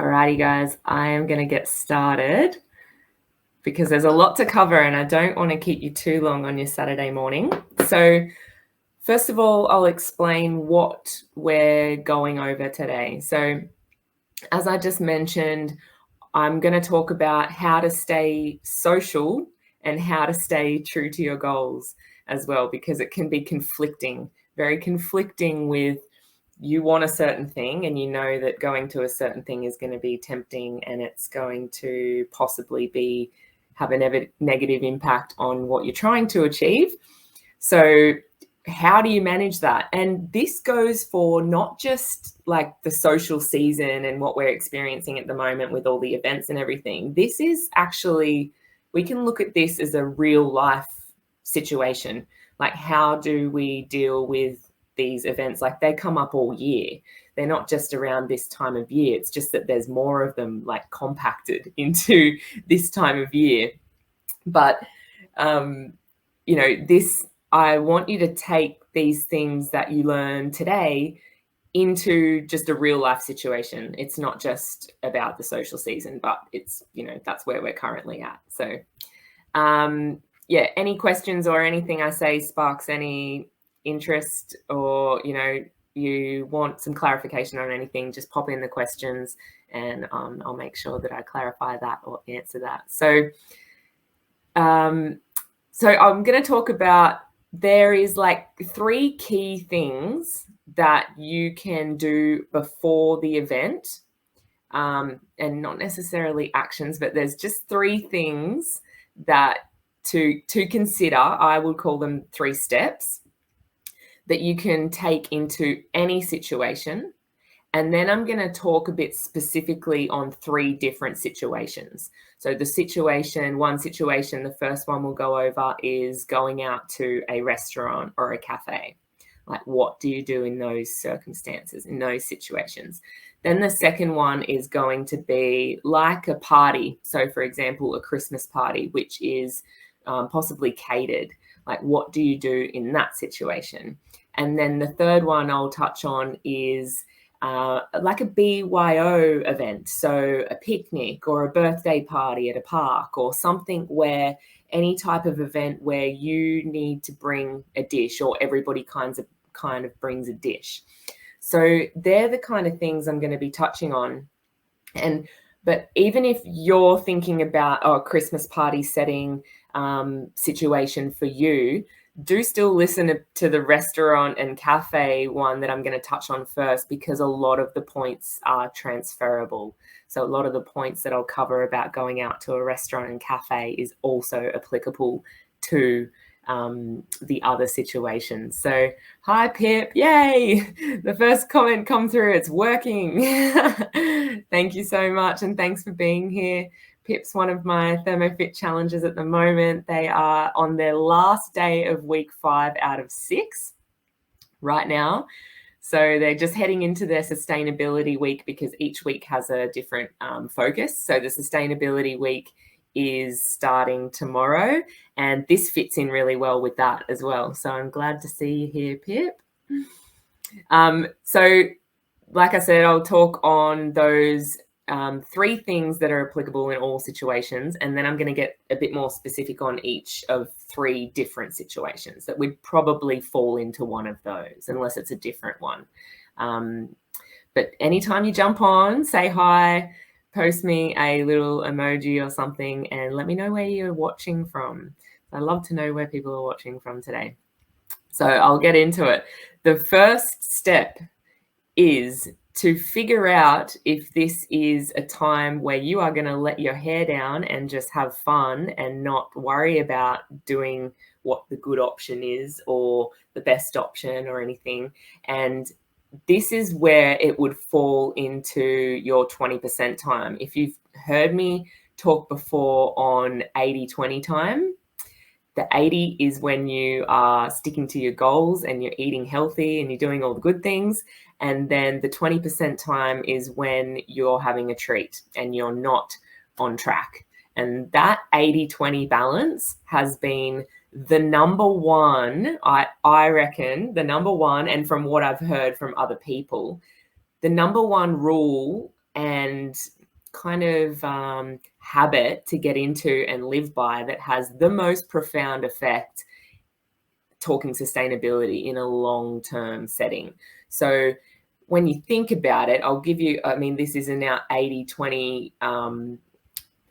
Alrighty, guys, I am going to get started because there's a lot to cover and I don't want to keep you too long on your Saturday morning. So first of all, I'll explain what we're going over today. So as I just mentioned, I'm going to talk about how to stay social and how to stay true to your goals as well, because it can be conflicting, very conflicting with you want a certain thing and you know that going to a certain thing is going to be tempting and it's going to possibly have a negative impact on what you're trying to achieve. So how do you manage that? And this goes for not just like the social season and what we're experiencing at the moment with all the events and everything. This is actually, we can look at this as a real life situation. Like, how do we deal with these events? Like, they come up all year. They're not just around this time of year. It's just that there's more of them like compacted into this time of year. But, I want you to take these things that you learn today into just a real life situation. It's not just about the social season, but it's, that's where we're currently at. So, any questions or anything I say sparks any interest, or, you want some clarification on anything, just pop in the questions and I'll make sure that I clarify that or answer that. So I'm going to talk about, there is like 3 key things that you can do before the event, and not necessarily actions, but there's just 3 things that to consider. I would call them 3 steps that you can take into any situation. And then I'm going to talk a bit specifically on 3 different situations. So the one situation, the first one we'll go over is going out to a restaurant or a cafe. Like, what do you do in those circumstances, in those situations? Then the second one is going to be like a party. So for example, a Christmas party, which is possibly catered. Like, what do you do in that situation? And then the third one I'll touch on is like a BYO event, so a picnic or a birthday party at a park, or something where any type of event where you need to bring a dish, or everybody kind of brings a dish. So they're the kind of things I'm going to be touching on. But even if you're thinking about a Christmas party setting situation for you, do still listen to the restaurant and cafe one that I'm going to touch on first, because a lot of the points are transferable. So a lot of the points that I'll cover about going out to a restaurant and cafe is also applicable to the other situations. So, hi Pip, yay! The first comment come through, it's working. Thank you so much, and thanks for being here. Pip's one of my ThermoFit challenges at the moment. They are on their last day of week 5 out of 6 right now. So they're just heading into their sustainability week, because each week has a different focus. So the sustainability week is starting tomorrow, and this fits in really well with that as well. So I'm glad to see you here, Pip. So like I said, I'll talk on those 3 things that are applicable in all situations, and then I'm going to get a bit more specific on each of 3 different situations that would probably fall into one of those, unless it's a different one. But anytime you jump on, say hi, post me a little emoji or something, and let me know where you're watching from. I love to know where people are watching from today. So I'll get into it. The first step is to figure out if this is a time where you are going to let your hair down and just have fun and not worry about doing what the good option is or the best option or anything. And this is where it would fall into your 20% time. If you've heard me talk before on 80-20 time, the 80 is when you are sticking to your goals and you're eating healthy and you're doing all the good things. And then the 20% time is when you're having a treat and you're not on track. And that 80-20 balance has been the number one, I reckon, the number one, and from what I've heard from other people, the number one rule and kind of habit to get into and live by that has the most profound effect, talking sustainability in a long-term setting. So when you think about it, I'll give you, I mean, this is in our 80-20.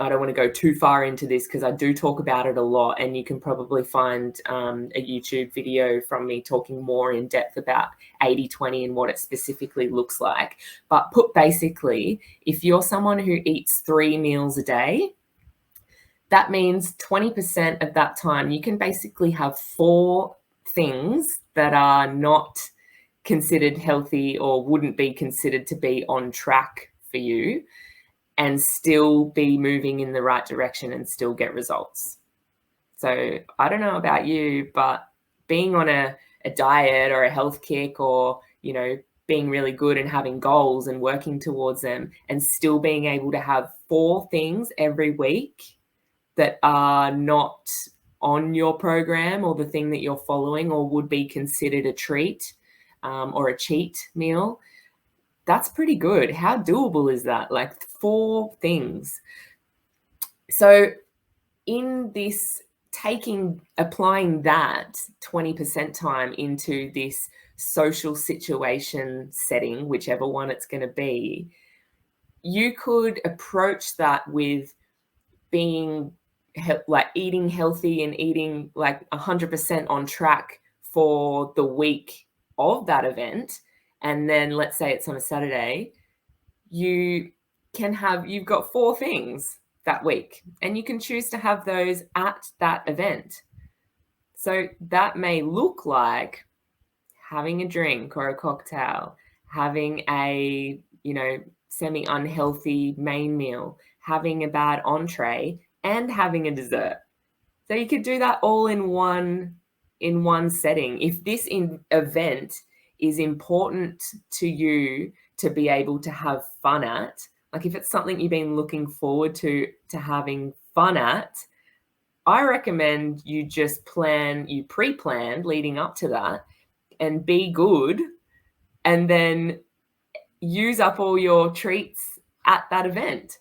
I don't want to go too far into this because I do talk about it a lot, and you can probably find a YouTube video from me talking more in depth about 80-20 and what it specifically looks like. But put basically, if you're someone who eats 3 meals a day, that means 20% of that time you can basically have 4 things that are not considered healthy or wouldn't be considered to be on track for you, and still be moving in the right direction and still get results. So I don't know about you, but being on a diet or a health kick, or, you know, being really good and having goals and working towards them, and still being able to have 4 things every week that are not on your program or the thing that you're following or would be considered a treat or a cheat meal, that's pretty good. How doable is that? Like 4 things. So in this applying that 20% time into this social situation setting, whichever one it's going to be, you could approach that with being like eating healthy and eating like 100% on track for the week of that event. And then let's say it's on a Saturday, you've got 4 things that week, and you can choose to have those at that event. So that may look like having a drink or a cocktail, having a, you know, semi-unhealthy main meal, having a bad entree, and having a dessert. So you could do that all in one setting. If this event is important to you to be able to have fun at, like if it's something you've been looking forward to having fun at, I recommend you just pre-plan leading up to that and be good, and then use up all your treats at that event.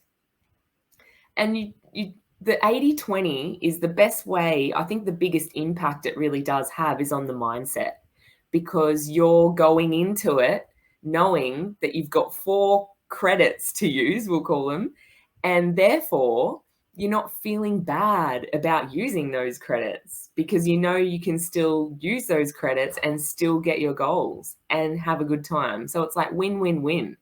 And the 80-20 is the best way. I think the biggest impact it really does have is on the mindset, because you're going into it knowing that you've got 4 credits to use, we'll call them, and therefore you're not feeling bad about using those credits, because you know you can still use those credits and still get your goals and have a good time. So it's like win-win-win.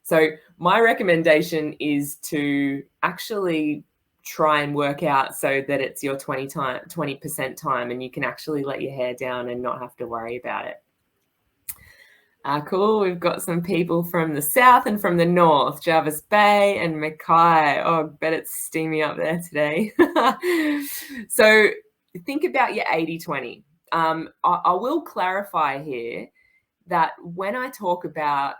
So my recommendation is to actually try and work out so that it's your 20% time, and you can actually let your hair down and not have to worry about it. Cool. We've got some people from the south and from the north, Jervis Bay and Mackay. Oh, I bet it's steamy up there today. So think about your 80-20. I will clarify here that when I talk about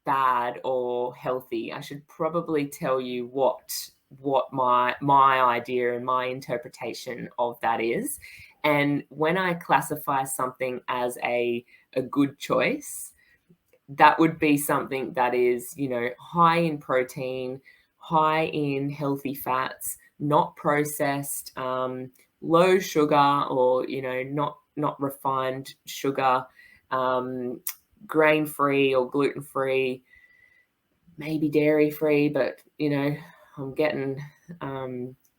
bad or healthy, I should probably tell you what my idea and my interpretation of that is. And when I classify something as a good choice, that would be something that is, you know, high in protein, high in healthy fats, not processed, low sugar, or, you know, not refined sugar, grain-free or gluten-free, maybe dairy-free, but, you know, I'm getting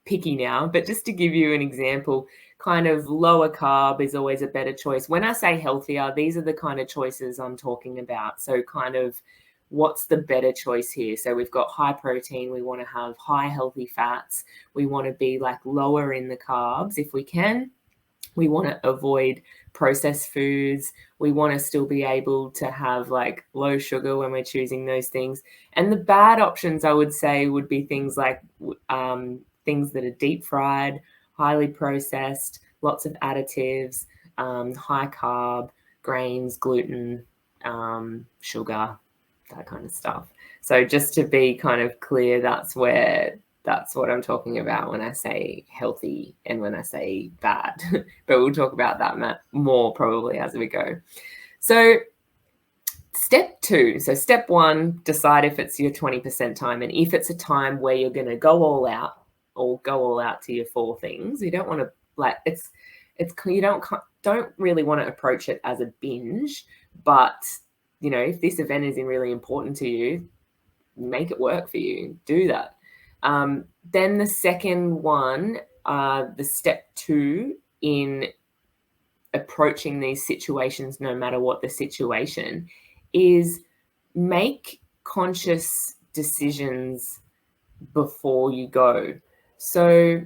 picky now. But just to give you an example, kind of lower carb is always a better choice. When I say healthier, these are the kind of choices I'm talking about. So kind of what's the better choice here? So we've got high protein. We want to have high healthy fats. We want to be like lower in the carbs if we can. We want to avoid processed foods. We want to still be able to have like low sugar when we're choosing those things. And the bad options, I would say, would be things like things that are deep fried, highly processed, lots of additives, high carb, grains, gluten, sugar, that kind of stuff. So just to be kind of clear, that's what I'm talking about when I say healthy and when I say bad. But we'll talk about that more probably as we go. So Step 2. So step 1, decide if it's your 20% time. And if it's a time where you're going to go all out or go all out to your 4 things, you don't want to you don't really want to approach it as a binge, but if this event is really important to you, make it work for you. Do that. Then the second one, the step 2 in approaching these situations, no matter what the situation, is make conscious decisions before you go. So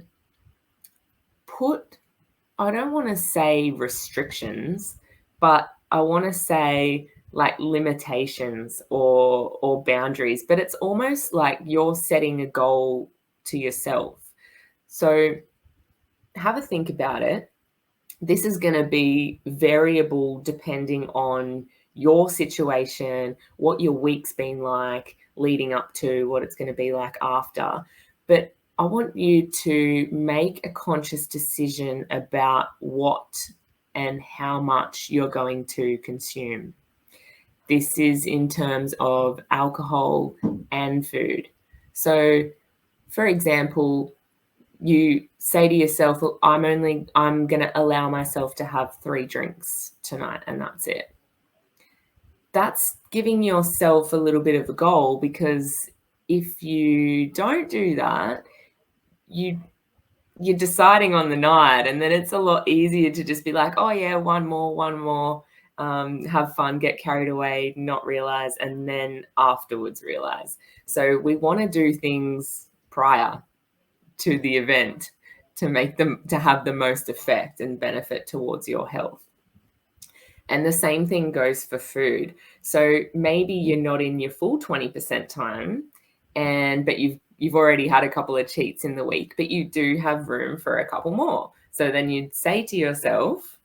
I don't want to say restrictions, but I want to say like limitations or boundaries, but it's almost like you're setting a goal to yourself. So have a think about it. This is going to be variable depending on your situation, what your week's been like leading up to, what it's going to be like after. But I want you to make a conscious decision about what and how much you're going to consume. This is in terms of alcohol and food. So, for example, you say to yourself, look, I'm going to allow myself to have 3 drinks tonight and that's it. That's giving yourself a little bit of a goal, because if you don't do that, you're deciding on the night, and then it's a lot easier to just be like, oh yeah, one more, have fun, get carried away, not realize, and then afterwards realize. So we want to do things prior to the event to have the most effect and benefit towards your health. And the same thing goes for food. So maybe you're not in your full 20% time, but you've already had a couple of cheats in the week, but you do have room for a couple more. So then you'd say to yourself,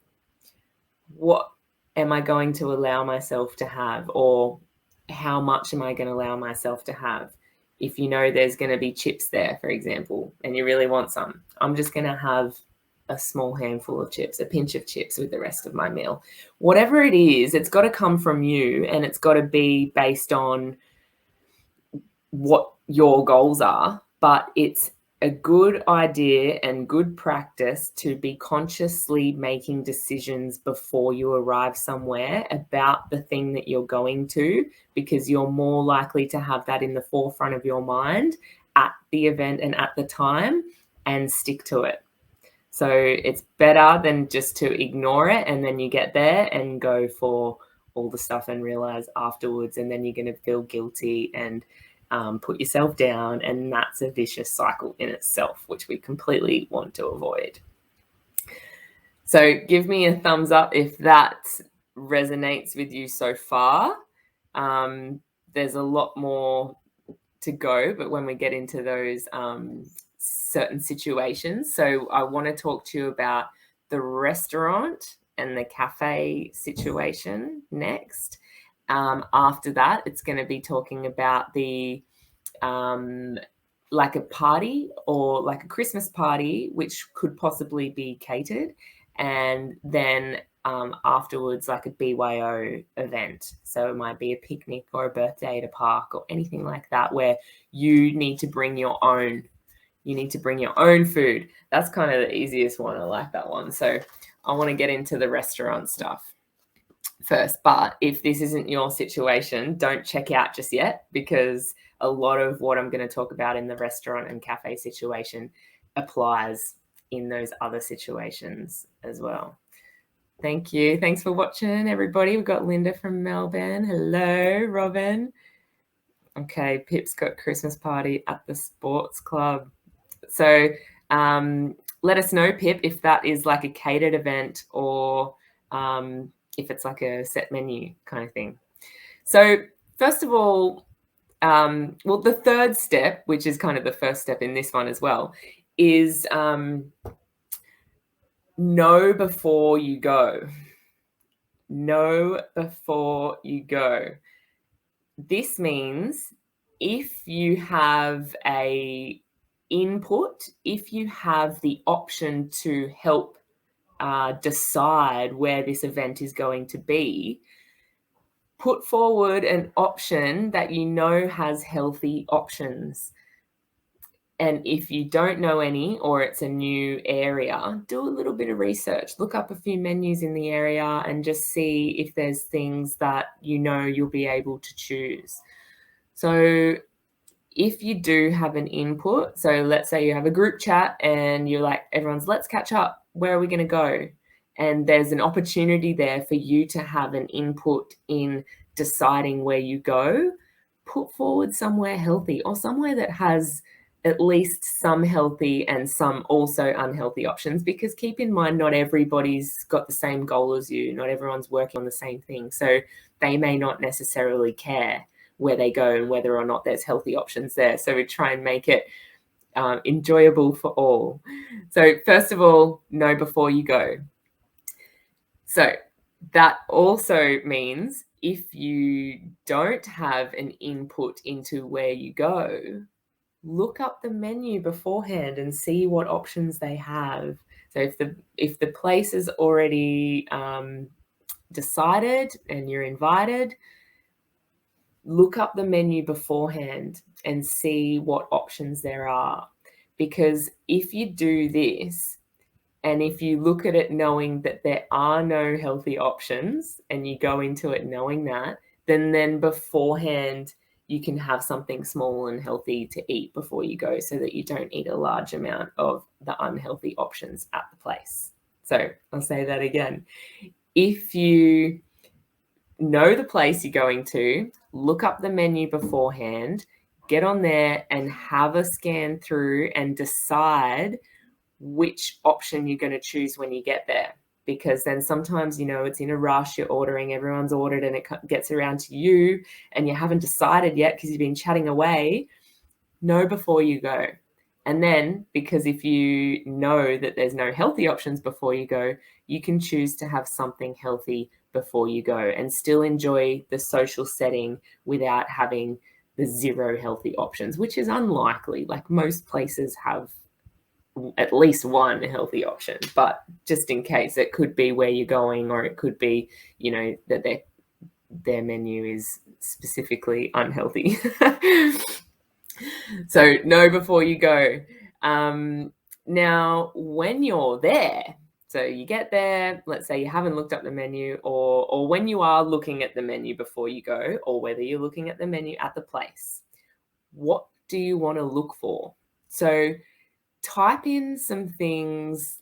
what am I going to allow myself to have, or how much am I going to allow myself to have? If you know there's going to be chips there, for example, and you really want some, I'm just going to have a small handful of chips, a pinch of chips with the rest of my meal. Whatever it is, it's got to come from you, and it's got to be based on what your goals are. But it's a good idea and good practice to be consciously making decisions before you arrive somewhere about the thing that you're going to, because you're more likely to have that in the forefront of your mind at the event and at the time, and stick to it. So it's better than just to ignore it and then you get there and go for all the stuff and realize afterwards, and then you're going to feel guilty and put yourself down, and that's a vicious cycle in itself, which we completely want to avoid. So give me a thumbs up if that resonates with you so far. There's a lot more to go, but when we get into those certain situations. So I want to talk to you about the restaurant and the cafe situation next. After that, it's going to be talking about the like a party or like a Christmas party, which could possibly be catered. And then afterwards, like a BYO event. So it might be a picnic or a birthday at a park or anything like that, where you need to bring your own. You need to bring your own food. That's kind of the easiest one. I like that one. So I want to get into the restaurant stuff first. But if this isn't your situation, don't check out just yet, because a lot of what I'm going to talk about in the restaurant and cafe situation applies in those other situations as well. Thank you. Thanks for watching, everybody. We've got Linda from Melbourne. Hello, Robin. Okay, Pip's got Christmas party at the sports club. So let us know, Pip, if that is like a catered event or if it's like a set menu kind of thing. So first of all, well, the third step, which is kind of the first step in this one as well, is know before you go. Know before you go. This means if you have a input, if you have the option to help decide where this event is going to be, put forward an option that you know has healthy options. And if you don't know any, or it's a new area, do a little bit of research. Look up a few menus in the area and just see if there's things that you know you'll be able to choose. So if you do have an input, so let's say you have a group chat and you're like, everyone's, let's catch up. Where are we going to go? And there's an opportunity there for you to have an input in deciding where you go. Put forward somewhere healthy, or somewhere that has at least some healthy and some also unhealthy options, because keep in mind, not everybody's got the same goal as you. Not everyone's working on the same thing. So they may not necessarily care where they go and whether or not there's healthy options there. So we try and make it enjoyable for all. So first of all, know before you go. So that also means if you don't have an input into where you go, look up the menu beforehand and see what options they have. So if the place is already decided and you're invited, look up the menu beforehand and see what options there are. Because if you do this, and if you look at it knowing that there are no healthy options and you go into it knowing that, then beforehand you can have something small and healthy to eat before you go, so that you don't eat a large amount of the unhealthy options at the place. So I'll say that again. If you know the place you're going to, look up the menu beforehand, get on there and have a scan through and decide which option you're going to choose when you get there. Because then sometimes, it's in a rush, you're ordering, everyone's ordered, and it gets around to you and you haven't decided yet because you've been chatting away. Know before you go. And then, because if you know that there's no healthy options before you go, you can choose to have something healthy before you go and still enjoy the social setting without having the zero healthy options, which is unlikely. Like, most places have at least one healthy option, but just in case, it could be where you're going, or it could be, that their menu is specifically unhealthy. So know before you go. Now, when you're there, so you get there, let's say you haven't looked up the menu, or when you are looking at the menu before you go, or whether you're looking at the menu at the place, what do you want to look for? So type in some things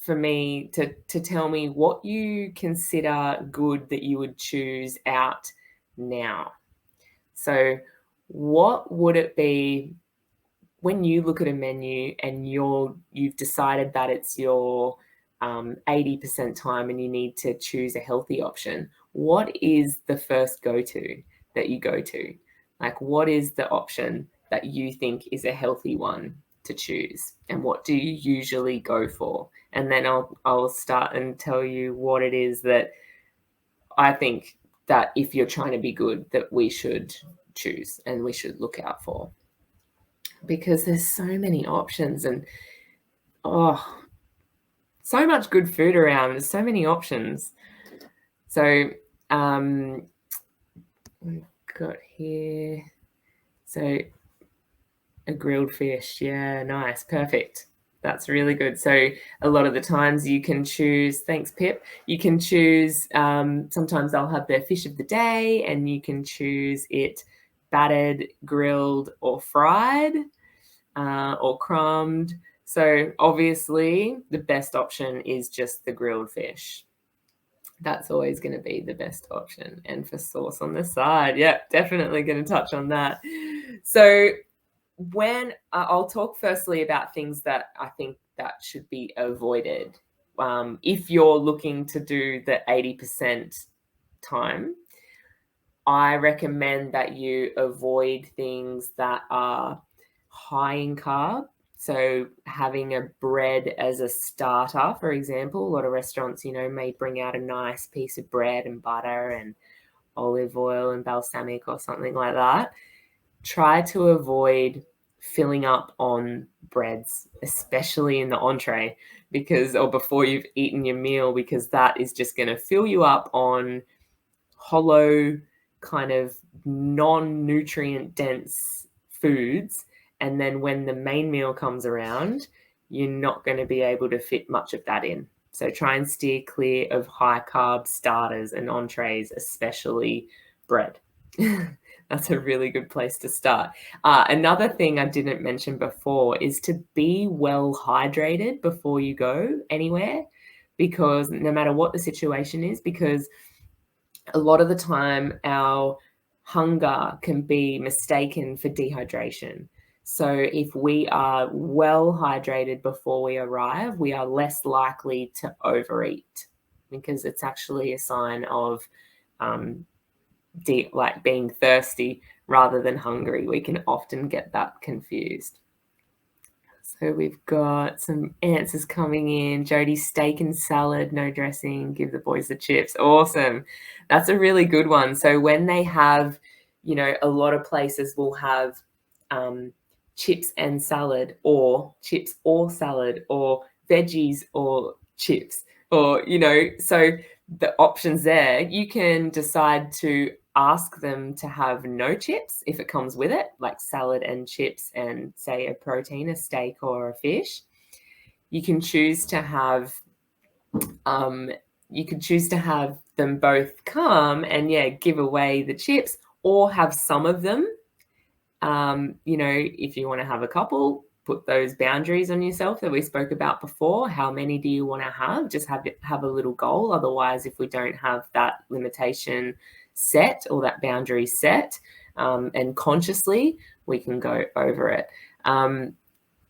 for me to tell me what you consider good that you would choose out now. So what would it be when you look at a menu and you've decided that it's your 80% time and you need to choose a healthy option? What is the first go-to that you go to? Like, what is the option that you think is a healthy one to choose, and what do you usually go for? And then I'll start and tell you what it is that I think that if you're trying to be good, that we should choose and we should look out for. Because there's so many options, and so much good food around. There's so many options. So we've got here, so a grilled fish. Yeah, nice. Perfect. That's really good. So a lot of the times you can choose, thanks Pip, you can choose, sometimes they'll have their fish of the day, and you can choose it battered, grilled, or fried, or crumbed. So obviously the best option is just the grilled fish. That's always going to be the best option. And for sauce on the side, yeah, definitely going to touch on that. So when I'll talk firstly about things that I think that should be avoided. If you're looking to do the 80% time, I recommend that you avoid things that are high in carb. So having a bread as a starter, for example, a lot of restaurants, may bring out a nice piece of bread and butter and olive oil and balsamic or something like that. Try to avoid filling up on breads, especially in the entree, or before you've eaten your meal, because that is just going to fill you up on hollow kind of non-nutrient dense foods, and then when the main meal comes around, you're not going to be able to fit much of that in. So try and steer clear of high carb starters and entrees, especially bread. That's a really good place to start. Another thing I didn't mention before is to be well hydrated before you go anywhere, because no matter what the situation is, because a lot of the time our hunger can be mistaken for dehydration. So if we are well hydrated before we arrive, we are less likely to overeat, because it's actually a sign of like being thirsty rather than hungry. We can often get that confused. So we've got some answers coming in. Jody, steak and salad, no dressing, give the boys the chips. Awesome. That's a really good one. So when they have, a lot of places will have chips and salad, or chips or salad, or veggies or chips, or, so the options there, you can decide to ask them to have no chips if it comes with it, like salad and chips and, say, a protein, a steak or a fish. You can choose to have them both come and give away the chips, or have some of them. If you want to have a couple, put those boundaries on yourself that we spoke about before. How many do you want to have? Just have a little goal. Otherwise, if we don't have that limitation set or that boundary set, and consciously, we can go over it. And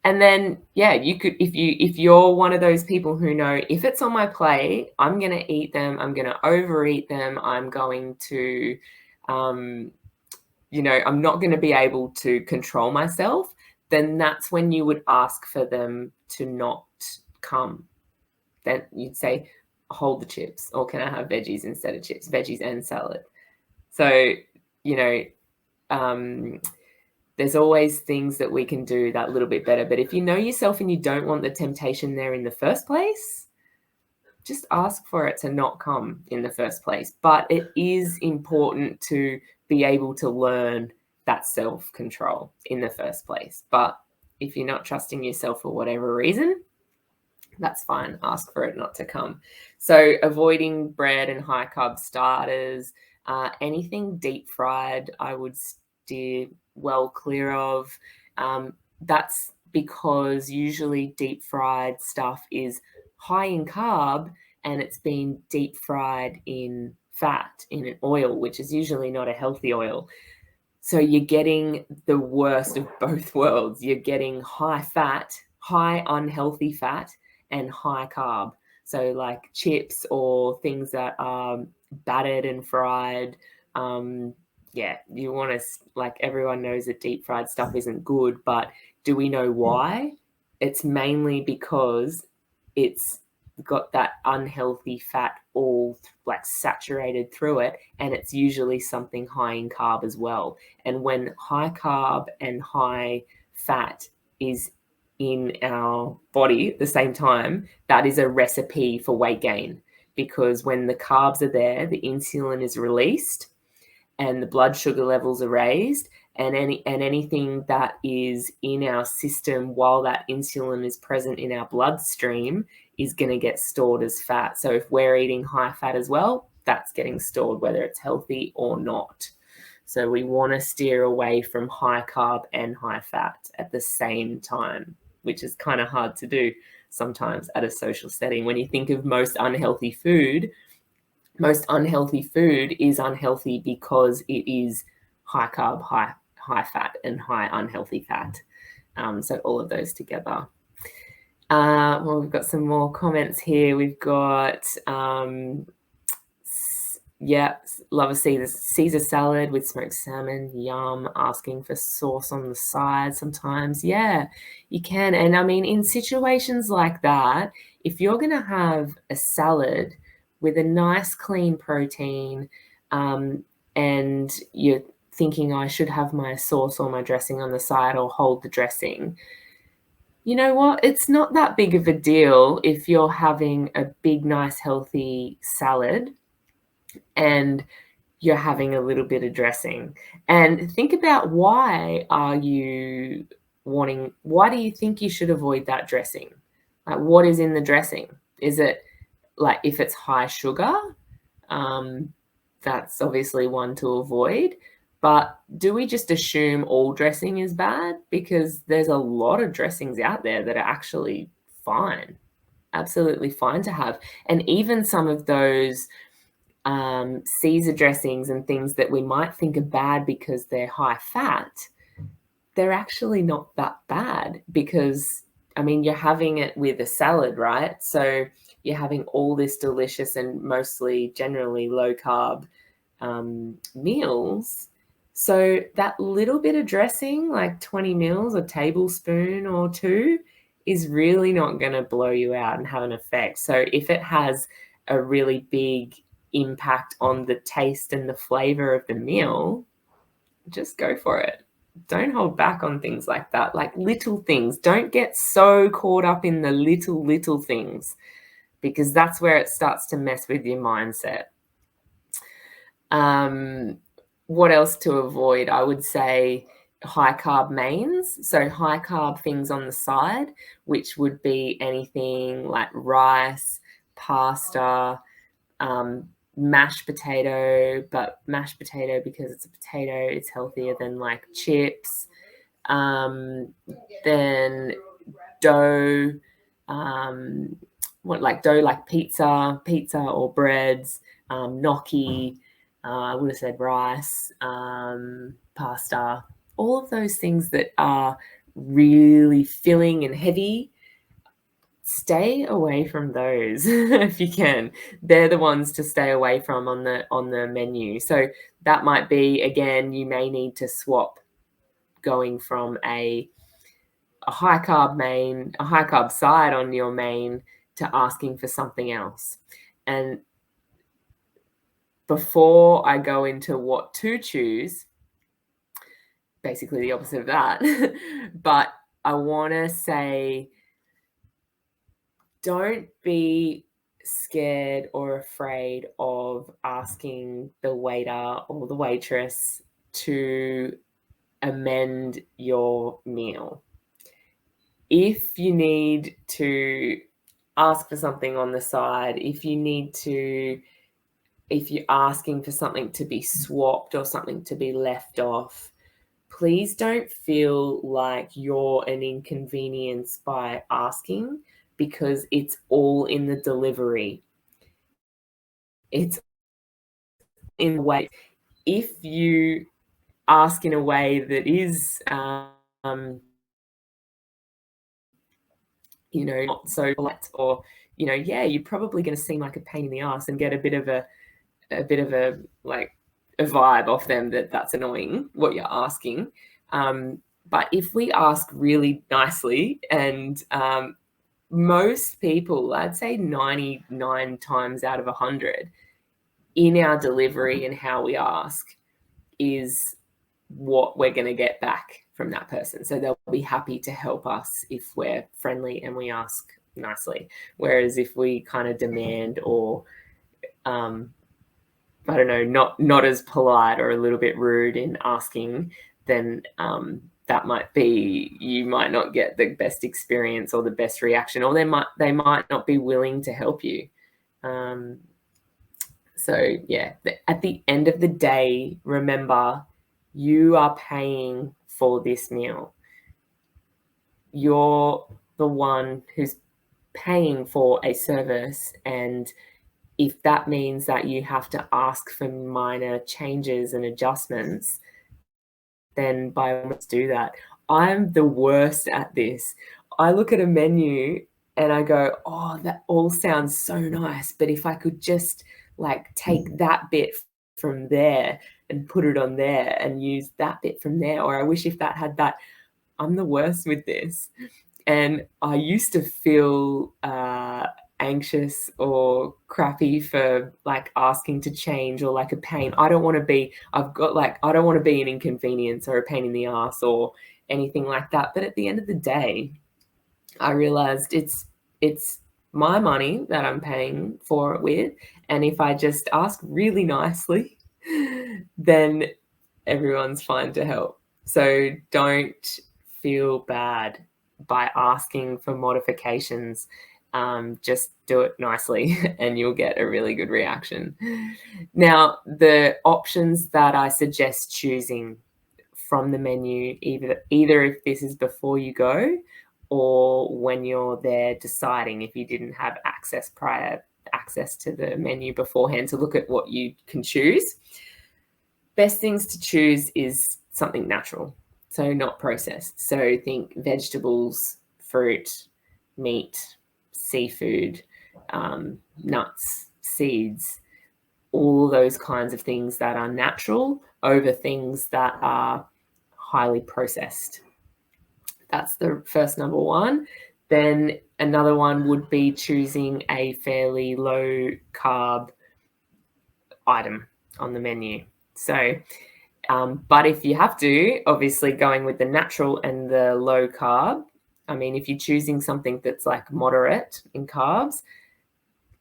then, you could, if you're one of those people who know, if it's on my plate, I'm going to eat them, I'm going to overeat them, I'm going to, I'm not going to be able to control myself, then that's when you would ask for them to not come. Then you'd say, hold the chips, or can I have veggies instead of chips, veggies and salad? So, there's always things that we can do that little bit better. But if you know yourself and you don't want the temptation there in the first place, just ask for it to not come in the first place. But it is important to be able to learn that self-control in the first place. But if you're not trusting yourself for whatever reason, that's fine. Ask for it not to come. So avoiding bread and high carb starters, anything deep fried, I would steer well clear of. That's because usually deep fried stuff is high in carb, and it's been deep fried in fat, in an oil, which is usually not a healthy oil. So you're getting the worst of both worlds. You're getting high fat, high unhealthy fat, and high carb. So like chips or things that are battered and fried. You want to, like, everyone knows that deep fried stuff isn't good, but do we know why? It's mainly because it's got that unhealthy fat all like saturated through it, and it's usually something high in carb as well. And when high carb and high fat is in our body at the same time, that is a recipe for weight gain, because when the carbs are there, the insulin is released and the blood sugar levels are raised, and anything that is in our system while that insulin is present in our bloodstream is going to get stored as fat. So if we're eating high fat as well, that's getting stored, whether it's healthy or not. So we want to steer away from high carb and high fat at the same time, which is kind of hard to do sometimes at a social setting. When you think of most unhealthy food is unhealthy because it is high carb, high fat, and high unhealthy fat. So all of those together. We've got some more comments here. We've got, love a Caesar salad with smoked salmon. Yum. Asking for sauce on the side sometimes. Yeah, you can. And I mean, in situations like that, if you're going to have a salad with a nice clean protein, and you're thinking, I should have my sauce or my dressing on the side, or hold the dressing, you know what? It's not that big of a deal if you're having a big, nice, healthy salad and you're having a little bit of dressing. And think about why do you think you should avoid that dressing? Like, what is in the dressing? Is it like, if it's high sugar, that's obviously one to avoid. But do we just assume all dressing is bad? Because there's a lot of dressings out there that are actually fine, absolutely fine to have. And even some of those Caesar dressings and things that we might think are bad because they're high fat, they're actually not that bad, because, I mean, you're having it with a salad, right? So you're having all this delicious and mostly generally low carb meals. So that little bit of dressing, like 20 mils, a tablespoon or two, is really not going to blow you out and have an effect. So if it has a really big impact on the taste and the flavor of the meal, just go for it. Don't hold back on things like that, like little things. Don't get so caught up in the little things, because that's where it starts to mess with your mindset. What else to avoid? I would say high carb mains. So high carb things on the side, which would be anything like rice, pasta, mashed potato, but mashed potato, because it's a potato, it's healthier than like chips. Then dough, dough like pizza or breads, gnocchi, I would have said rice, pasta, all of those things that are really filling and heavy. Stay away from those if you can. They're the ones to stay away from on the menu. So that might be, again, you may need to swap going from a high carb side on your main to asking for something else. And before I go into what to choose, basically the opposite of that, but I want to say, don't be scared or afraid of asking the waiter or the waitress to amend your meal. If you need to ask for something on the side, if you're asking for something to be swapped or something to be left off, please don't feel like you're an inconvenience by asking, because it's all in the delivery. It's in a way, if you ask in a way that is, not so polite, or, you're probably going to seem like a pain in the ass and get a bit of a like a vibe off them that's annoying what you're asking. But if we ask really nicely, and most people, I'd say 99 times out of 100, in our delivery and how we ask is what we're going to get back from that person. So they'll be happy to help us if we're friendly and we ask nicely. Whereas if we kind of demand, or I don't know, not as polite or a little bit rude in asking, then that might be, you might not get the best experience or the best reaction, or they might not be willing to help you. So yeah, at the end of the day, remember, you are paying for this meal. You're the one who's paying for a service, and if that means that you have to ask for minor changes and adjustments, then by all means do that. I'm the worst at this. I look at a menu and I go, oh, that all sounds so nice, but if I could just like take that bit from there and put it on there and use that bit from there, or I wish if that had that. I'm the worst with this. And I used to feel anxious or crappy for like asking to change, or like a pain. I don't want to be an inconvenience or a pain in the ass or anything like that. But at the end of the day, I realized it's my money that I'm paying for it with. And if I just ask really nicely then everyone's fine to help. So don't feel bad by asking for modifications. Just do it nicely and you'll get a really good reaction. Now, the options that I suggest choosing from the menu, either if this is before you go or when you're there deciding, if you didn't have prior access to the menu beforehand to look at what you can choose. Best things to choose is something natural, so not processed. So think vegetables, fruit, meat, seafood, nuts, seeds, all those kinds of things that are natural over things that are highly processed. That's the first number one. Then another one would be choosing a fairly low carb item on the menu. So, but if you have to, obviously going with the natural and the low carb, I mean, if you're choosing something that's like moderate in carbs,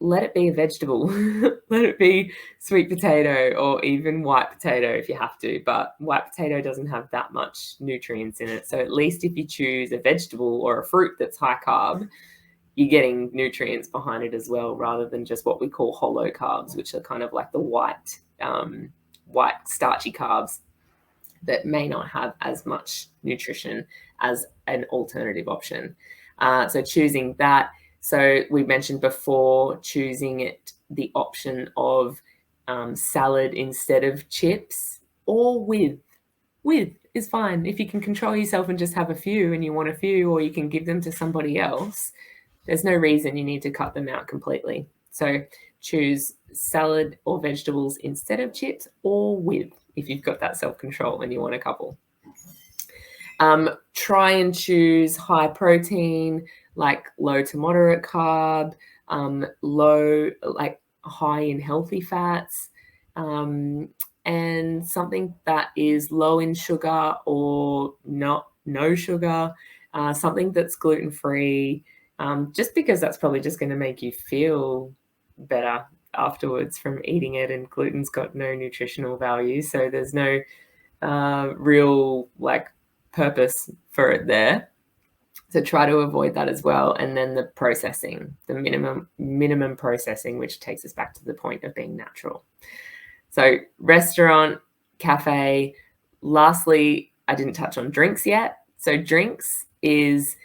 let it be a vegetable. Let it be sweet potato or even white potato if you have to, but white potato doesn't have that much nutrients in it. So at least if you choose a vegetable or a fruit that's high carb, you're getting nutrients behind it as well, rather than just what we call hollow carbs, which are kind of like the white starchy carbs that may not have as much nutrition as an alternative option. So choosing that. So we mentioned before choosing the option of salad instead of chips, or with is fine. If you can control yourself and just have a few and you want a few, or you can give them to somebody else, there's no reason you need to cut them out completely. So choose salad or vegetables instead of chips, or with, if you've got that self-control and you want a couple. Try and choose high protein, like low to moderate carb, low, like high in healthy fats, and something that is low in sugar or no sugar, something that's gluten-free, just because that's probably just going to make you feel better afterwards from eating it, and gluten's got no nutritional value, so there's no real like purpose for it there. So try to avoid that as well. And then the processing, the minimum processing, which takes us back to the point of being natural. So restaurant, cafe. Lastly, I didn't touch on drinks yet. So drinks is,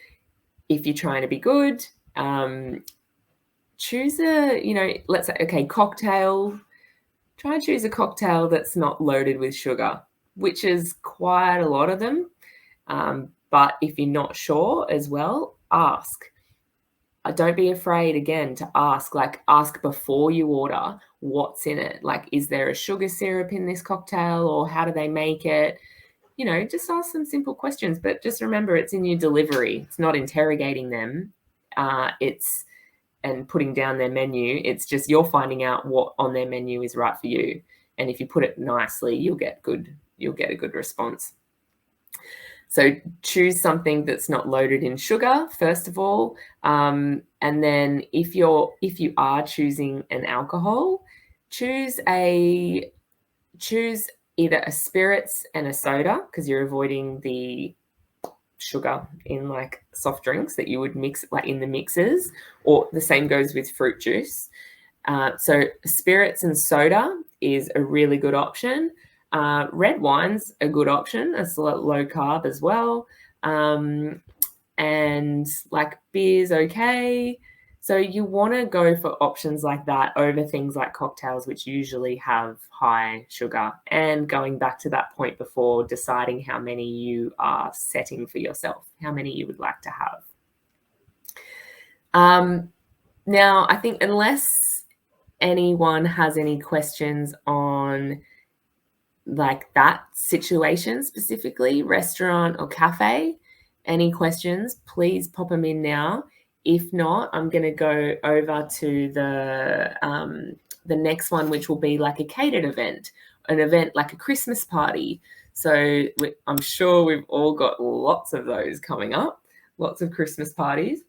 if you're trying to be good, choose let's say, okay, cocktail. Try and choose a cocktail that's not loaded with sugar, which is quite a lot of them. But if you're not sure as well, ask. Don't be afraid, again, to ask. Like, ask before you order what's in it. Like, is there a sugar syrup in this cocktail, or how do they make it? Just ask some simple questions. But just remember, it's in your delivery. It's not interrogating them. And putting down their menu. It's just you're finding out what on their menu is right for you. And if you put it nicely, you'll get a good response. So choose something that's not loaded in sugar, first of all. And then if you are choosing an alcohol, choose either a spirits and a soda, because you're avoiding the sugar in like soft drinks that you would mix like in the mixers, or the same goes with fruit juice. So spirits and soda is a really good option. Red wine's a good option. It's low carb as well. And like beer's okay. So you want to go for options like that over things like cocktails, which usually have high sugar. And going back to that point before, deciding how many you are setting for yourself, how many you would like to have. Now, I think unless anyone has any questions on like that situation specifically, restaurant or cafe, any questions, please pop them in now. If not, I'm going to go over to the next one, which will be like a catered event, an event like a Christmas party. So I'm sure we've all got lots of those coming up, lots of Christmas parties.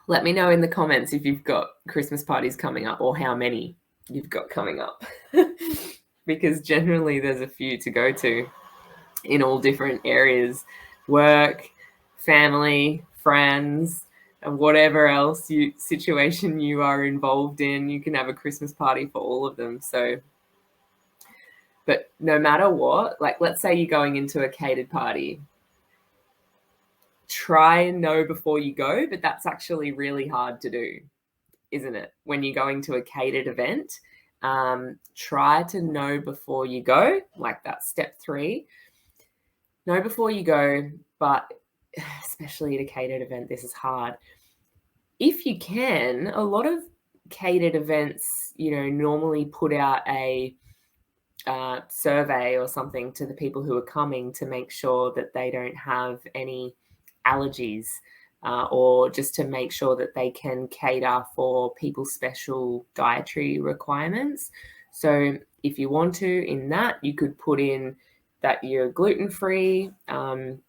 Let me know in the comments if you've got Christmas parties coming up, or how many. you've got coming up. Because generally there's a few to go to in all different areas: work, family, friends, and whatever else situation you are involved in. You can have a Christmas party for all of them. So, but no matter what, like let's say you're going into a catered party, try and know before you go, but that's actually really hard to do, isn't it? When you're going to a catered event, try to know before you go, like that's step 3. Know before you go, but especially at a catered event, this is hard. If you can, a lot of catered events, normally put out a survey or something to the people who are coming to make sure that they don't have any allergies, or just to make sure that they can cater for people's special dietary requirements. So if you want to, in that, you could put in that you're gluten-free, and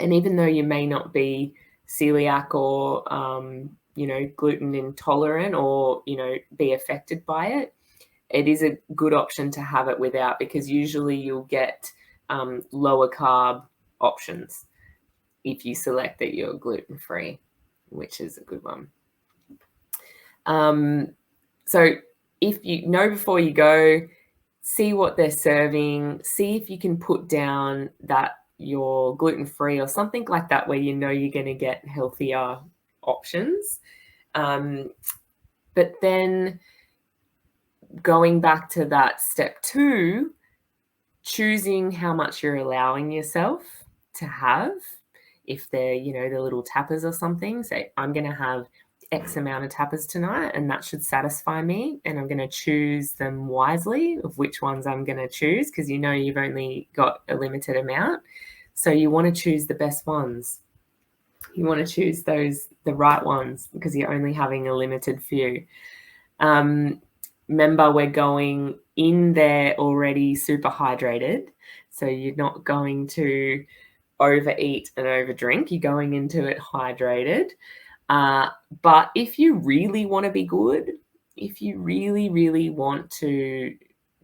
even though you may not be celiac or gluten intolerant or be affected by it, it is a good option to have it without, because usually you'll get lower carb options if you select that you're gluten-free, which is a good one. So if you know before you go, see what they're serving, see if you can put down that you're gluten-free or something like that, where you're going to get healthier options. But then going back to that step 2, choosing how much you're allowing yourself to have. If they're, the little tappers or something, say, I'm going to have X amount of tappers tonight, and that should satisfy me, and I'm going to choose them wisely of which ones I'm going to choose, because you've only got a limited amount. So you want to choose the best ones. You want to choose the right ones, because you're only having a limited few. Remember, we're going in there already super hydrated, so you're not going to overeat and overdrink. You're going into it hydrated. But if you really want to be good, if you really, really want to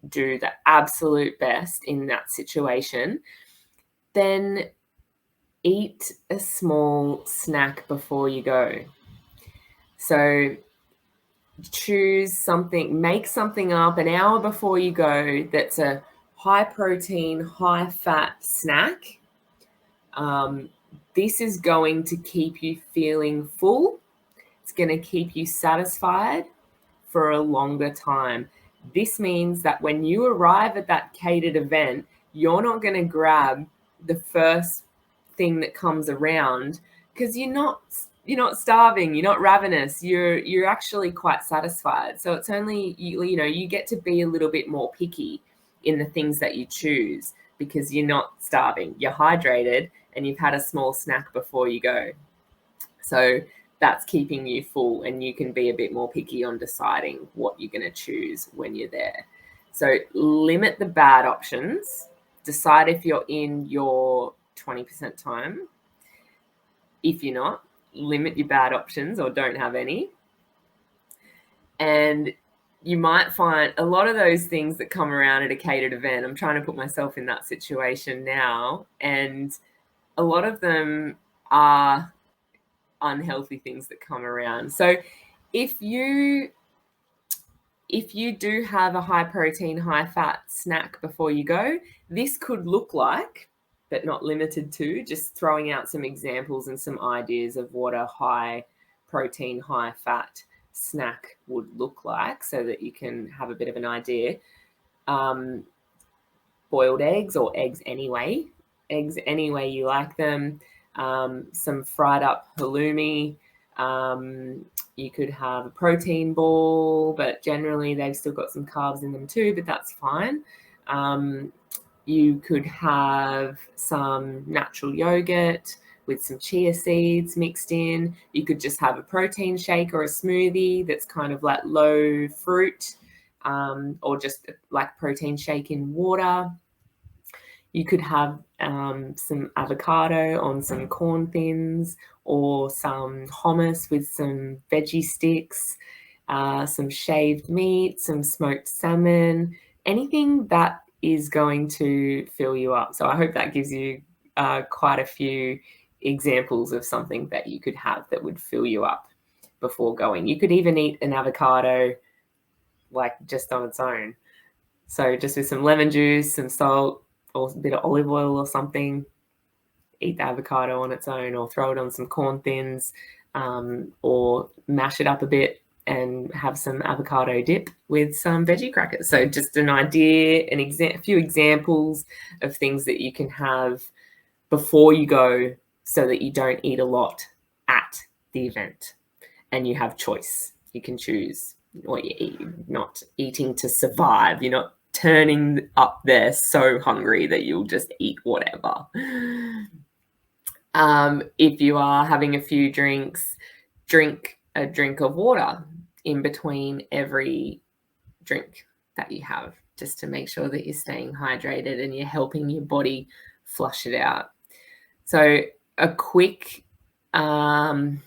do the absolute best in that situation, then eat a small snack before you go. So choose something, make something up an hour before you go that's a high protein, high fat snack. This is going to keep you feeling full. It's going to keep you satisfied for a longer time. This means that when you arrive at that catered event, you're not going to grab the first thing that comes around, because you're not starving, you're not ravenous, you're actually quite satisfied. So it's only you get to be a little bit more picky in the things that you choose, because you're not starving, you're hydrated, and you've had a small snack before you go. So that's keeping you full, and you can be a bit more picky on deciding what you're going to choose when you're there. So limit the bad options. Decide if you're in your 20% time. If you're not, limit your bad options or don't have any. And you might find a lot of those things that come around at a catered event, I'm trying to put myself in that situation now, and a lot of them are unhealthy things that come around. So if you do have a high protein, high fat snack before you go, this could look like, but not limited to, just throwing out some examples and some ideas of what a high protein, high fat snack would look like, so that you can have a bit of an idea. Boiled eggs, or eggs any way you like them. Some fried up halloumi. You could have a protein ball, but generally they've still got some carbs in them too, but that's fine. You could have some natural yogurt with some chia seeds mixed in. You could just have a protein shake or a smoothie that's kind of like low fruit, or just like protein shake in water. You could have some avocado on some corn thins, or some hummus with some veggie sticks. some shaved meat, some smoked salmon, anything that is going to fill you up. So I hope that gives you quite a few examples of something that you could have that would fill you up before going. You could even eat an avocado like just on its own. So just with some lemon juice, some salt, or a bit of olive oil or something, eat the avocado on its own, or throw it on some corn thins, or mash it up a bit and have some avocado dip with some veggie crackers. So just an idea, a few examples of things that you can have before you go so that you don't eat a lot at the event and you have choice. You can choose what you eat. You're not eating to survive. You're not turning up there so hungry that you'll just eat whatever. If you are having a few drinks, drink a drink of water in between every drink that you have, just to make sure that you're staying hydrated and you're helping your body flush it out. So a quick, I'll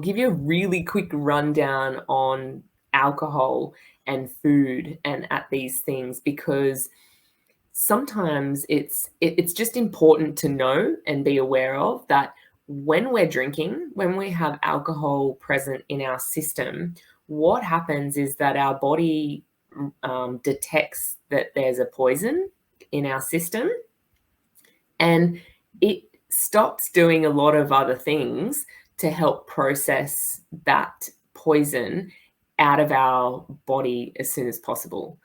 give you a really quick rundown on alcohol and food and at these things, because sometimes it's just important to know and be aware of that when we're drinking, when we have alcohol present in our system, what happens is that our body detects that there's a poison in our system, and it stops doing a lot of other things to help process that poison out of our body as soon as possible.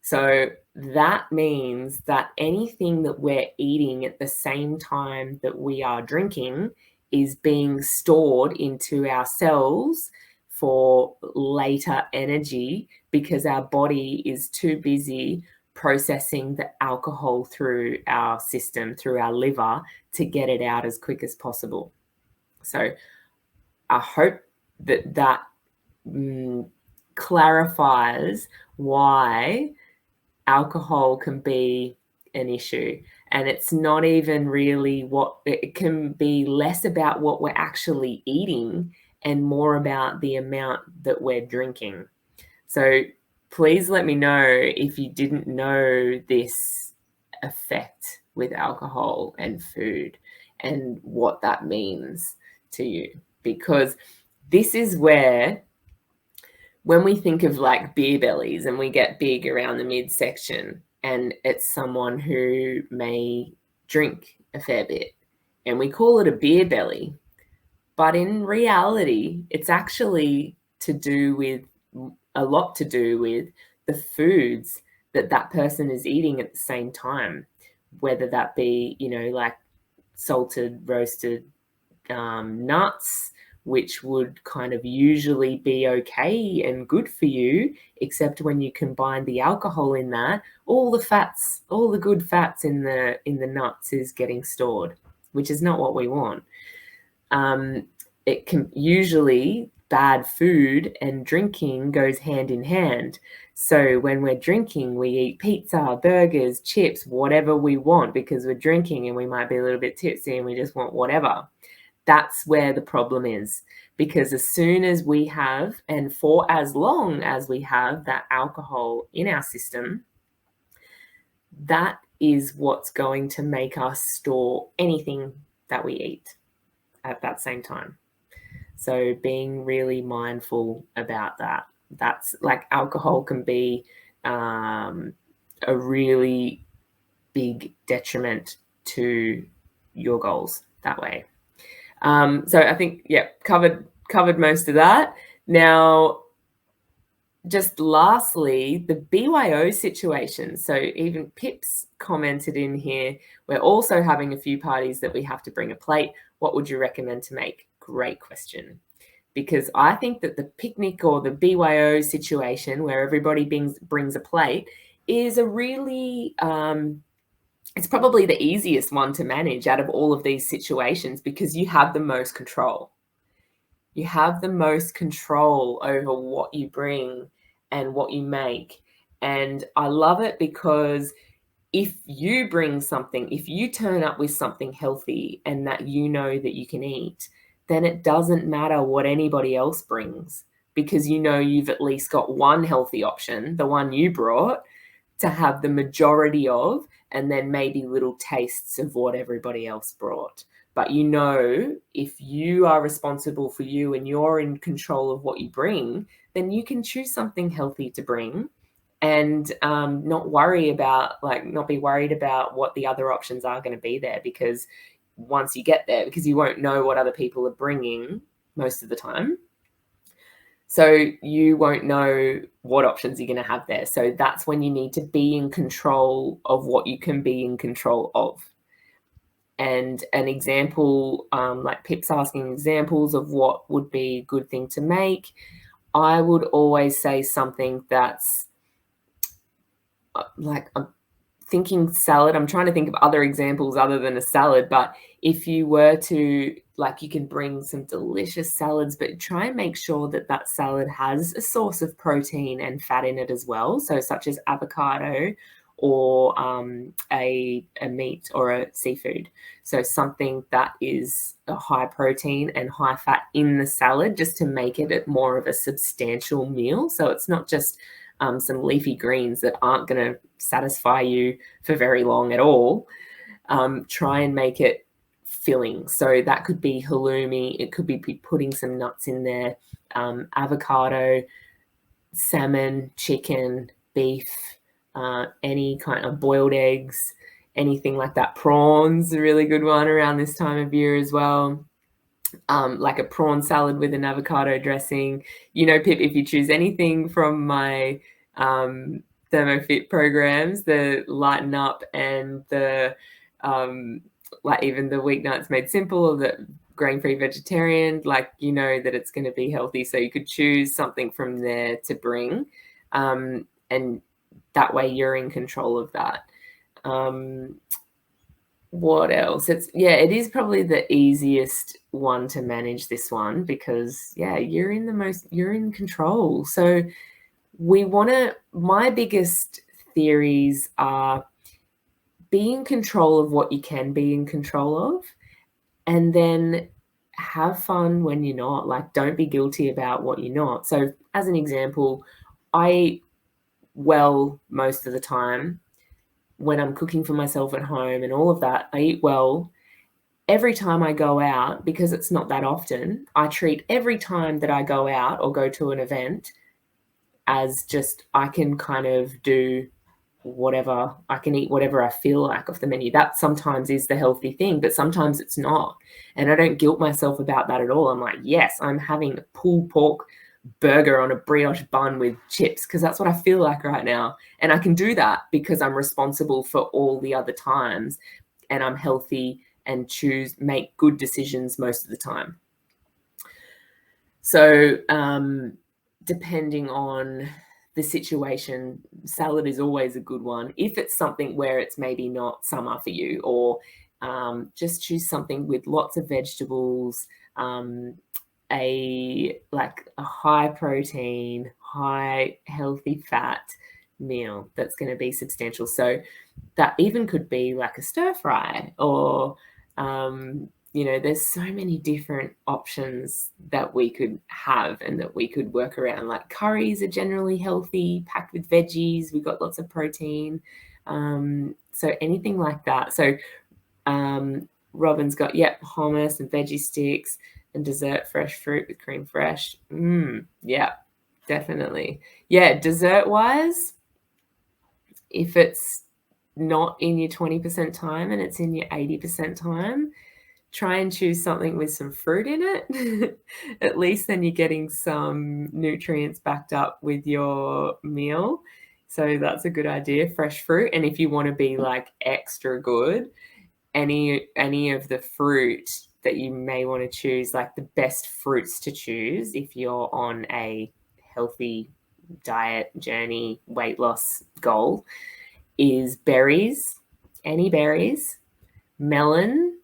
So that means that anything that we're eating at the same time that we are drinking is being stored into our cells for later energy, because our body is too busy processing the alcohol through our system, through our liver, to get it out as quick as possible. So I hope that clarifies why alcohol can be an issue. And it's not even really it can be less about what we're actually eating and more about the amount that we're drinking. So please let me know if you didn't know this effect with alcohol and food and what that means to you, because this is where, when we think of like beer bellies and we get big around the midsection, and it's someone who may drink a fair bit, and we call it a beer belly, but in reality, it's actually a lot to do with the foods that person is eating at the same time, whether that be, like salted, roasted nuts, which would kind of usually be okay and good for you, except when you combine the alcohol in that, all the good fats in the nuts is getting stored, which is not what we want. It can usually, bad food and drinking goes hand in hand. So when we're drinking, we eat pizza, burgers, chips, whatever we want, because we're drinking and we might be a little bit tipsy and we just want whatever. That's where the problem is, because as soon as we have, and for as long as we have that alcohol in our system, that is what's going to make us store anything that we eat at that same time. So being really mindful about that. That's like, alcohol can be a really big detriment to your goals that way. So I think, covered most of that. Now, just lastly, the BYO situation. So even Pips commented in here, we're also having a few parties that we have to bring a plate. What would you recommend to make? Great question. Because I think that the picnic or the BYO situation where everybody brings a plate is a really, it's probably the easiest one to manage out of all of these situations, because you have the most control. You have the most control over what you bring and what you make. And I love it, because if you bring something, if you turn up with something healthy and that you know that you can eat, then it doesn't matter what anybody else brings, because you know you've at least got one healthy option, the one you brought, to have the majority of, and then maybe little tastes of what everybody else brought. But you know, if you are responsible for you and you're in control of what you bring, then you can choose something healthy to bring, and not be worried about what the other options are going to be there, because once you get there, because you won't know what other people are bringing most of the time, so you won't know what options you're going to have there. So that's when you need to be in control of what you can be in control of. And an example, like Pip's asking examples of what would be a good thing to make, I would always say something that's like, I'm thinking salad. I'm trying to think of other examples other than a salad, but if you were to, like, you can bring some delicious salads, but try and make sure that that salad has a source of protein and fat in it as well. So such as avocado or a meat or a seafood. So something that is a high protein and high fat in the salad, just to make it more of a substantial meal. So it's not just some leafy greens that aren't going to satisfy you for very long at all. Try and make it filling. So that could be halloumi. It could be putting some nuts in there, avocado, salmon, chicken, beef, any kind of boiled eggs, anything like that. Prawns, a really good one around this time of year as well. Like a prawn salad with an avocado dressing. You know, Pip, if you choose anything from my ThermoFit programs, the Lighten Up and the like even the Weeknights Made Simple or the grain-free vegetarian, like, you know that it's going to be healthy. So you could choose something from there to bring, and that way you're in control of that. What else? It is probably the easiest one to manage, this one, because you're in control. So my biggest theories are be in control of what you can be in control of, and then have fun when you're not. Like, don't be guilty about what you're not. So as an example, I eat well most of the time. When I'm cooking for myself at home and all of that, I eat well. Every time I go out, because it's not that often, I treat every time that I go out or go to an event as just, I can kind of do whatever, I can eat whatever I feel like off the menu. That sometimes is the healthy thing, but sometimes it's not. And I don't guilt myself about that at all. I'm like, yes, I'm having a pulled pork burger on a brioche bun with chips because that's what I feel like right now. And I can do that because I'm responsible for all the other times, and I'm healthy and make good decisions most of the time. So depending on the situation, salad is always a good one. If it's something where it's maybe not summer for you, or just choose something with lots of vegetables, a high protein, high healthy fat meal that's going to be substantial. So that even could be like a stir fry, or there's so many different options that we could have and that we could work around. Like curries are generally healthy, packed with veggies. We've got lots of protein. So anything like that. So Robin's got, hummus and veggie sticks and dessert fresh fruit with cream fresh. Yeah, definitely. Yeah, dessert-wise, if it's not in your 20% time and it's in your 80% time, try and choose something with some fruit in it. At least then you're getting some nutrients backed up with your meal. So that's a good idea, fresh fruit. And if you want to be like extra good, any of the fruit that you may want to choose, like the best fruits to choose if you're on a healthy diet journey, weight loss goal, is berries, any berries, melon,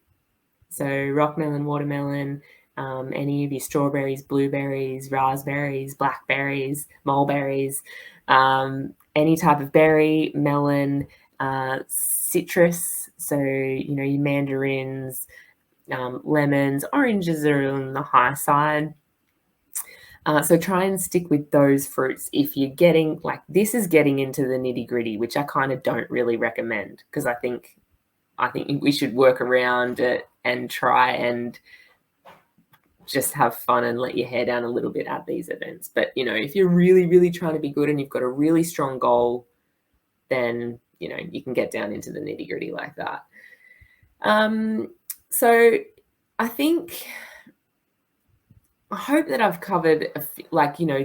so rock melon, watermelon, any of your strawberries, blueberries, raspberries, blackberries, mulberries, any type of berry, melon, citrus, so your mandarins, lemons, oranges are on the high side. So try and stick with those fruits. If you're getting like this is getting into the nitty-gritty, which I kind of don't really recommend, because I think we should work around it and try and just have fun and let your hair down a little bit at these events. But, if you're really, really trying to be good and you've got a really strong goal, then, you can get down into the nitty-gritty like that. So I hope that I've covered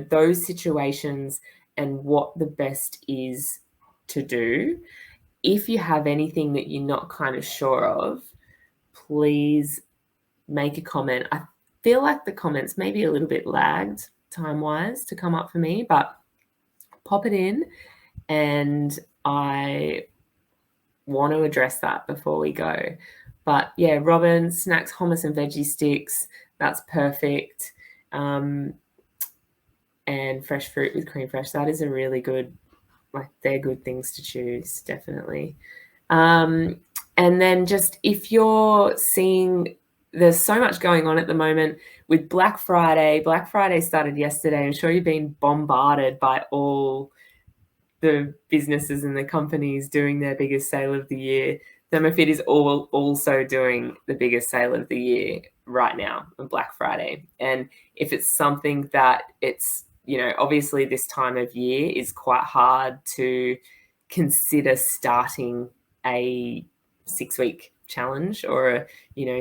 those situations and what the best is to do. If you have anything that you're not kind of sure of, please make a comment. I feel like the comments may be a little bit lagged time-wise to come up for me, but pop it in and I want to address that before we go. But yeah, Robin, snacks, hummus and veggie sticks, that's perfect. And fresh fruit with cream fresh, that is a really good, they're good things to choose, definitely. And then just if you're seeing, there's so much going on at the moment with Black Friday. Black Friday started yesterday. I'm sure you've been bombarded by all the businesses and the companies doing their biggest sale of the year. ThermoFit is also doing the biggest sale of the year right now on Black Friday. And if it's something that it's, obviously this time of year is quite hard to consider starting a 6-week challenge or,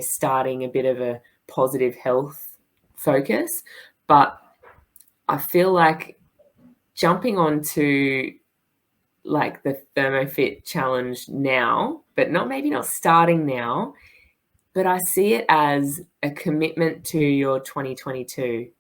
starting a bit of a positive health focus. But I feel like jumping onto the ThermoFit challenge now, but maybe not starting now, but I see it as a commitment to your 2022.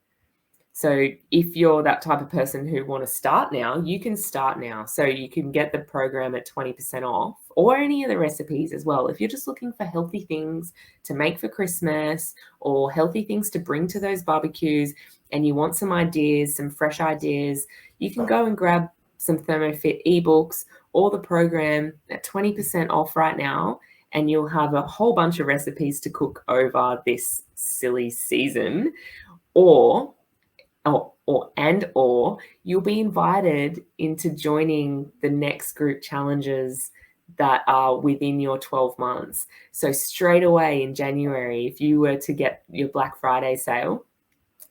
So if you're that type of person who want to start now, you can start now. So you can get the program at 20% off, or any of the recipes as well. If you're just looking for healthy things to make for Christmas or healthy things to bring to those barbecues and you want some ideas, some fresh ideas, you can go and grab some ThermoFit ebooks or the program at 20% off right now, and you'll have a whole bunch of recipes to cook over this silly season. Or you'll be invited into joining the next group challenges that are within your 12 months. So straight away in January, if you were to get your Black Friday sale,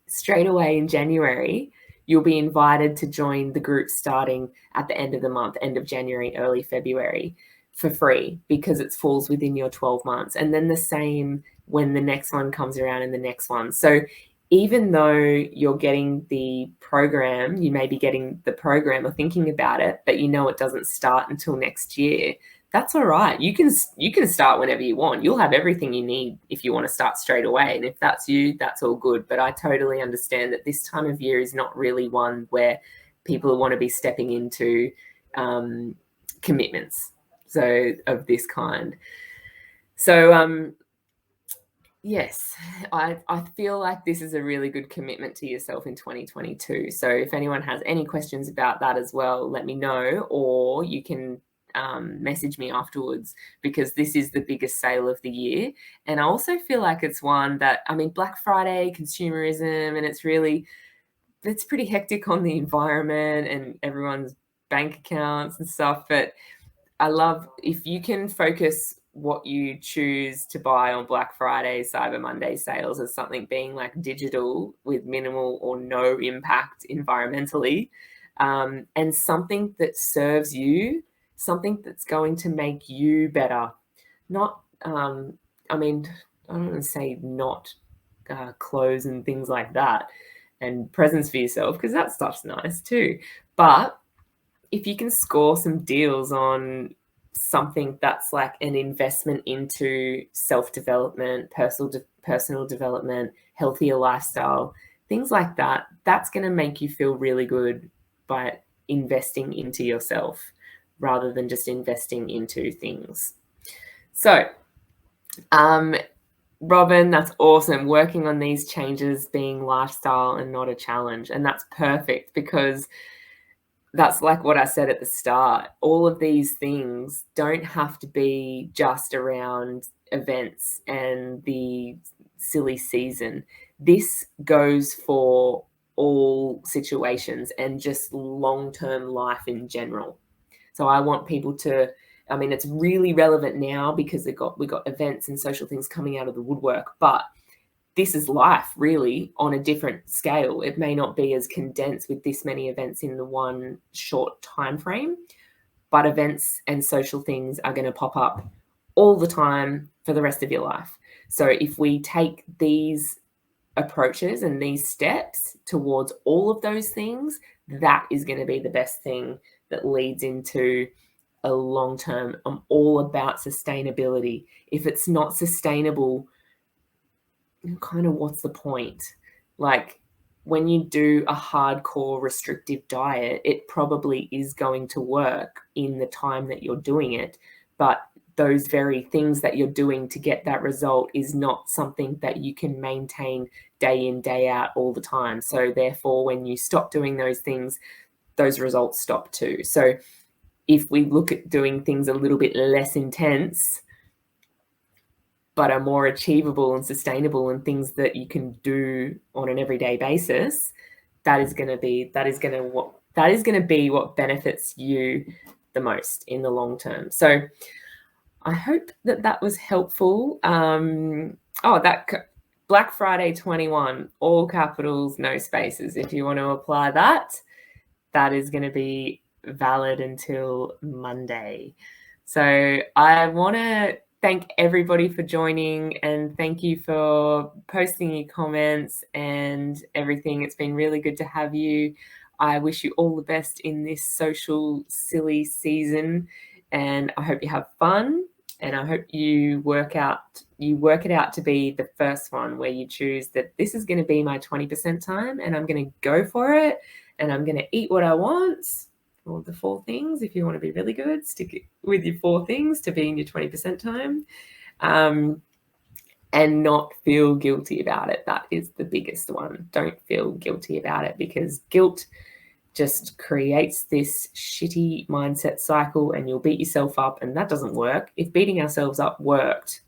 straight away in January, you'll be invited to join the group starting at the end of the month, end of January, early February, for free, because it falls within your 12 months. And then the same when the next one comes around and the next one. So even though you're getting the program, you may be getting the program or thinking about it, but it doesn't start until next year. That's all right. You can start whenever you want. You'll have everything you need if you want to start straight away. And if that's you, that's all good. But I totally understand that this time of year is not really one where people want to be stepping into commitments of this kind. So yes, I feel like this is a really good commitment to yourself in 2022. So if anyone has any questions about that as well, let me know, or you can message me afterwards, because this is the biggest sale of the year. And I also feel like it's one that, Black Friday, consumerism, and it's pretty hectic on the environment and everyone's bank accounts and stuff. But I love if you can focus what you choose to buy on Black Friday, Cyber Monday sales as something being like digital with minimal or no impact environmentally, and something that serves you, something that's going to make you better. Not, I don't want to say not clothes and things like that and presents for yourself, because that stuff's nice too. But if you can score some deals on something that's like an investment into self-development, personal development, healthier lifestyle, things like that, that's going to make you feel really good by investing into yourself rather than just investing into things. So, Robin, that's awesome. Working on these changes being lifestyle and not a challenge. And that's perfect, because that's like what I said at the start. All of these things don't have to be just around events and the silly season. This goes for all situations and just long-term life in general. So I want people to, I mean, it's really relevant now because we got events and social things coming out of the woodwork, but this is life really on a different scale. It may not be as condensed with this many events in the one short time frame, but events and social things are going to pop up all the time for the rest of your life. So if we take these approaches and these steps towards all of those things, that is going to be the best thing that leads into a long term. I'm all about sustainability. If it's not sustainable, kind of what's the point? Like, when you do a hardcore restrictive diet, it probably is going to work in the time that you're doing it, but those very things that you're doing to get that result is not something that you can maintain day in, day out all the time. So therefore, when you stop doing those things, those results stop too. So if we look at doing things a little bit less intense, but are more achievable and sustainable and things that you can do on an everyday basis, that is going to be what benefits you the most in the long term. I hope that was helpful. Black Friday 21, all capitals, no spaces. If you want to apply that is going to be valid until Monday. So I want to thank everybody for joining, and thank you for posting your comments and everything. It's been really good to have you. I wish you all the best in this social silly season, and I hope you have fun, and I hope you work it out to be the first one where you choose that this is going to be my 20% time and I'm going to go for it, and I'm going to eat what I want. Or the 4 things. If you want to be really good, stick with your 4 things to be in your 20% time, and not feel guilty about it. That is the biggest one. Don't feel guilty about it, because guilt just creates this shitty mindset cycle and you'll beat yourself up, and that doesn't work. If beating ourselves up worked,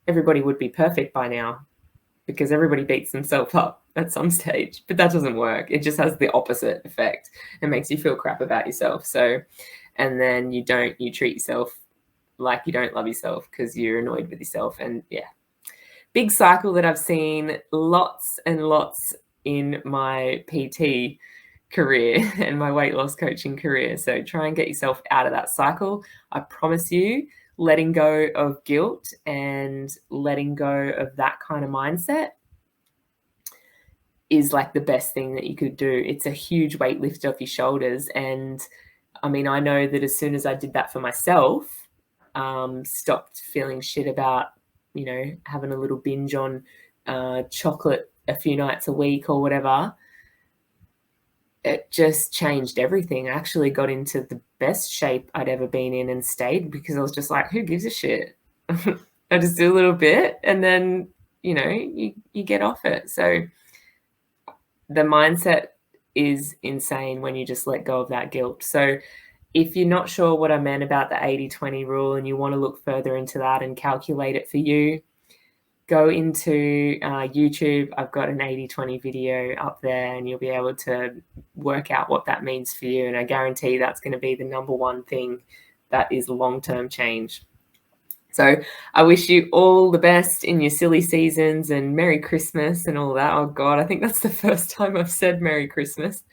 everybody would be perfect by now, because everybody beats themselves up at some stage, but that doesn't work. It just has the opposite effect. It makes you feel crap about yourself. So, and then you treat yourself like you don't love yourself because you're annoyed with yourself. And yeah, big cycle that I've seen lots and lots in my PT career and my weight loss coaching career. So try and get yourself out of that cycle. I promise you, letting go of guilt and letting go of that kind of mindset is like the best thing that you could do. It's a huge weight lift off your shoulders. And I mean, I know that as soon as I did that for myself, stopped feeling shit about, having a little binge on chocolate a few nights a week or whatever, it just changed everything. I actually got into the best shape I'd ever been in and stayed, because I was just like, who gives a shit? I just do a little bit and then, you get off it. So the mindset is insane when you just let go of that guilt. So if you're not sure what I meant about the 80-20 rule and you want to look further into that and calculate it for you, go into YouTube. I've got an 80-20 video up there and you'll be able to work out what that means for you. And I guarantee that's going to be the number one thing that is long-term change. So I wish you all the best in your silly seasons, and Merry Christmas and all that. Oh God, I think that's the first time I've said Merry Christmas.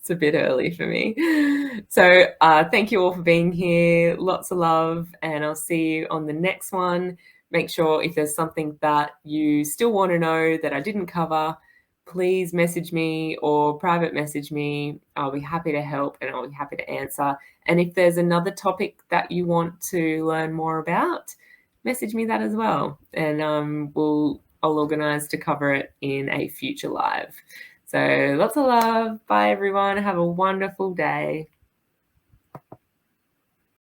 It's a bit early for me. So thank you all for being here. Lots of love, and I'll see you on the next one. Make sure if there's something that you still want to know that I didn't cover, please message me or private message me. I'll be happy to help and I'll be happy to answer. And if there's another topic that you want to learn more about, message me that as well. And I'll organize to cover it in a future live. So lots of love. Bye, everyone. Have a wonderful day.